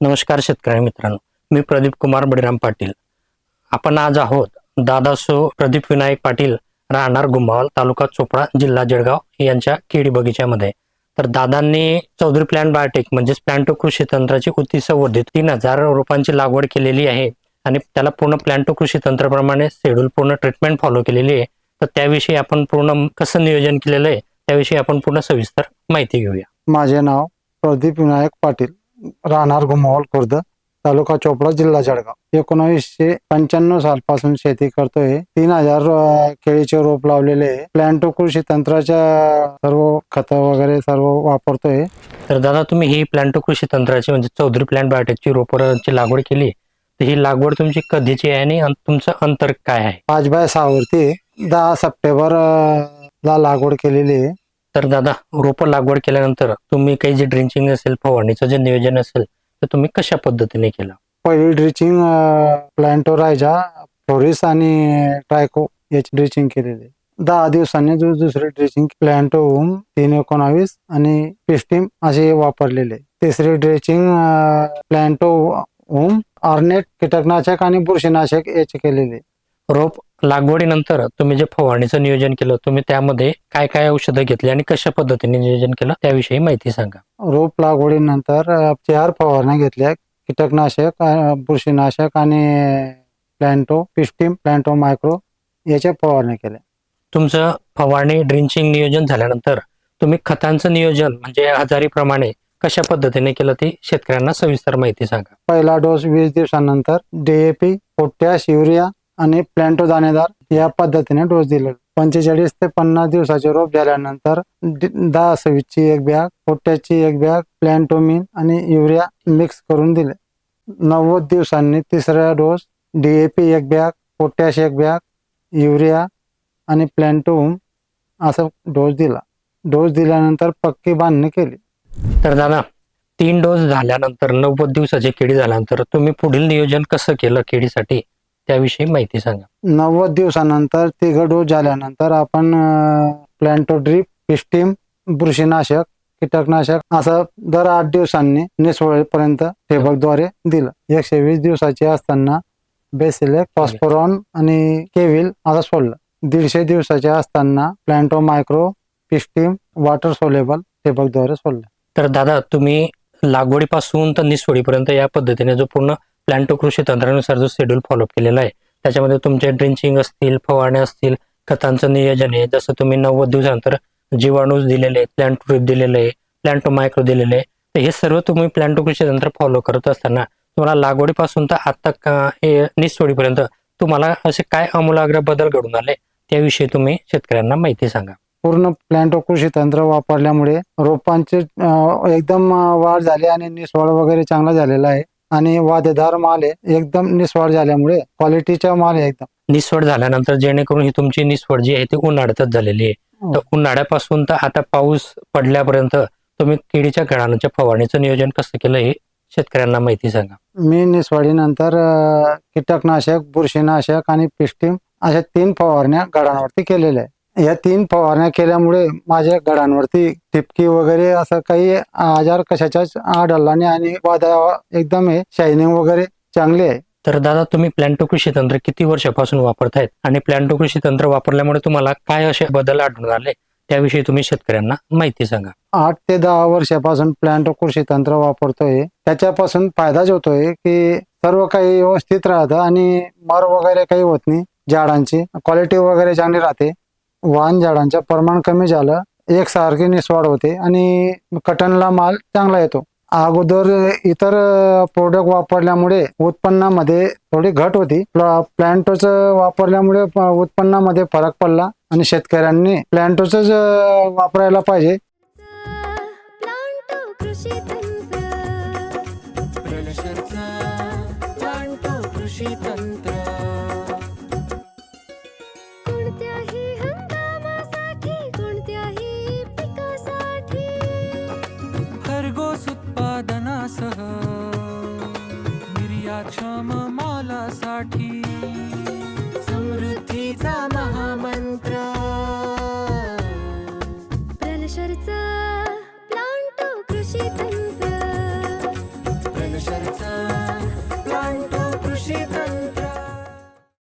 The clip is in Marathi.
नमस्कार शेतकरी मित्रांनो, मी प्रदीप कुमार बळीराम पाटील. आपण आज आहोत दादासो प्रदीप विनायक पाटील, राहणार गुंभावल, तालुका चोपडा, जिल्हा जळगाव यांच्या केळी बगीच्यामध्ये. तर दादांनी चौधरी प्लांट बायोटेक म्हणजेच प्लांटो कृषी तंत्राची उत्सवर्धित 3000 रोपांची लागवड केलेली आहे आणि त्याला पूर्ण प्लांटो कृषी तंत्राप्रमाणे शेड्यूल पूर्ण ट्रीटमेंट फॉलो केलेली आहे. तर त्याविषयी आपण पूर्ण कसं नियोजन केलेलं आहे त्याविषयी आपण पूर्ण सविस्तर माहिती घेऊया. माझे नाव प्रदीप विनायक पाटील, राहणार गुंभावल खुर्द, तालुका चोपडा, जिल्हा जळगाव. 1995 सालपासून शेती करतोय. 3000 केळीचे रोप लावलेले. प्लांटो कृषी तंत्राच्या सर्व खत वगैरे सर्व वापरतोय. तर दादा, तुम्ही ही प्लांटो कृषी तंत्राची म्हणजे चौधरी प्लांट बायोटेकची रोपांची लागवड केली, तर ही लागवड तुमची कधीची आहे आणि तुमचं अंतर काय आहे? 5x6 वरती 10 सप्टेंबर ला लागवड केलेली आहे. तर दादा, रोपं लागवड केल्यानंतर तुम्ही काही जे ड्रिंचिंग असेल, फवारणीचं जे नियोजन असेल, तर तुम्ही कशा पद्धतीने केलं? पहिली ड्रिचिंग प्लांटो रायझा, फ्लोरिस आणि ट्रायको याची ड्रिचिंग केलेली. 10 दिवसांनी दुसरी ड्रिचिंग प्लांटो 319 आणि पिस्टीम असे वापरलेले. तिसरी ड्रिचिंग प्लांटो ऑर्नेट कीटकनाशक आणि बुरशीनाशक याचे केलेले. रोप लागवडीनंतर तुम्ही जे फवारणीचं नियोजन केलं, तुम्ही त्यामध्ये काय काय औषधं घेतली आणि कशा पद्धतीने नियोजन केलं त्याविषयी माहिती सांगा. रोप लागवडीनंतर 4 फवारण्या घेतल्या. कीटकनाशक, बुरशीनाशक आणि प्लांटो पिस्टीम, प्लांटो मायक्रो याच्या फवारण्या केल्या. तुमचं फवारणी ड्रिंचिंग नियोजन झाल्यानंतर तुम्ही खतांचं नियोजन म्हणजे हजारीप्रमाणे कशा पद्धतीने केलं ती शेतकऱ्यांना सविस्तर माहिती सांगा. पहिला डोस 20 दिवसानंतर DAP, पोटॅश, युरिया आणि प्लांटो दाणेदार या पद्धतीने डोस दिले. 45 ते 50 दिवसाचे रोप झाल्यानंतर 10-26 ची एक बॅग, पोटॅशची एक बॅग, प्लांटोमिन आणि युरिया मिक्स करून दिले. 90 दिवसांनी तिसरा डोस DAP एक बॅग, पोटॅश एक बॅग, युरिया आणि प्लांटोम असा डोस दिला. डोस दिल्यानंतर पक्की बांधणी केली. तर दादा, 3 डोस झाल्यानंतर 90 दिवसाची केळी झाल्यानंतर तुम्ही पुढील नियोजन कसं केलं केळीसाठी त्याविषयी माहिती सांगा. 90 दिवसानंतर 3 डोस झाल्यानंतर आपण प्लांटो ड्रिप, पिस्टीम, बुरशीनाशक, कीटकनाशक असं दर 8 दिवसांनी निसवळेपर्यंत ठिबकद्वारे दिलं. 120 दिवसाचे असताना बेसिलेक, फॉस्फोरॉन आणि केविल असं सोडलं. 150 दिवसाचे असताना प्लांटो मायक्रो, पिस्टीम, वॉटर सोलेबल ठिबकद्वारे सोडलं. तर दादा, तुम्ही लागवडीपासून तर निसवडीपर्यंत या पद्धतीने जो पूर्ण प्लांटो कृषी तंत्रानुसार जो शेड्यूल फॉलोअप केलेला आहे, त्याच्यामध्ये तुमचे ड्रिंचिंग असतील, फवारण्या असतील, खतांचं नियोजन आहे. जसं तुम्ही 90 दिवसानंतर जीवाणूज दिलेले, प्लांट ट्रीप दिलेले आहे, प्लांटो मायक्रो दिलेले आहे, तर हे सर्व तुम्ही प्लांटो कृषी तंत्र फॉलो करत असताना तुम्हाला लागवडीपासून तर आता हे निसवडीपर्यंत तुम्हाला असे काय आमूलाग्र बदल घडून आले त्याविषयी तुम्ही शेतकऱ्यांना माहिती सांगा. पूर्ण प्लांटो कृषी तंत्र वापरल्यामुळे रोपांचे एकदम वाढ झाली आणि निसवड वगैरे चांगला झालेला आहे आणि वादेदार माल आहे. एकदम निसवड झाल्यामुळे क्वालिटीचा माल आहे एकदम. निसवड झाल्यानंतर जेणेकरून ही तुमची निसवड जी आहे ती उन्हाळ्यातच झालेली आहे. तर उन्हाळ्यापासून तर आता पाऊस पडल्यापर्यंत तुम्ही केळीच्या घडांच्या फवारणीचं नियोजन कसं केलं हे शेतकऱ्यांना माहिती सांगा. मी निसवडीनंतर कीटकनाशक, बुरशीनाशक आणि पिस्टीम अशा 3 फवारण्या घडांवरती केलेल्या आहे. या 3 फवारण्या केल्यामुळे माझ्या घडांवरती टिपकी वगैरे असं काही आजार कशाचाच आढळला नाही आणि वादा एकदम शायनिंग वगैरे चांगली आहे. तर दादा, तुम्ही प्लांटो कृषी तंत्र किती वर्षापासून वापरतायत आणि प्लांटो कृषी तंत्र वापरल्यामुळे तुम्हाला काय असे बदल आढळून आले त्याविषयी तुम्ही शेतकऱ्यांना माहिती सांगा. 8 ते 10 वर्षापासून प्लांटो कृषी तंत्र वापरतोय. त्याच्यापासून फायदाच होतोय की सर्व काही व्यवस्थित राहतं आणि मर वगैरे काही होत नाही. झाडांची क्वालिटी वगैरे चांगली राहते. वाहन झाडांचं प्रमाण कमी झालं, एकसारखी निसवाड होते आणि कटनला माल चांगला येतो. अगोदर इतर प्रोडक्ट वापरल्यामुळे उत्पन्नामध्ये थोडी घट होती. प्लांटोचं वापरल्यामुळे उत्पन्नामध्ये फरक पडला आणि शेतकऱ्यांनी प्लांटोच वापरायला पाहिजे. खरगोश उत्पादनासह निर्यातक्षम मालासाठी समृद्धीचा महामंत्र प्लॅनशरचा प्लांटो कृषी तंत्र. प्लॅनशरचा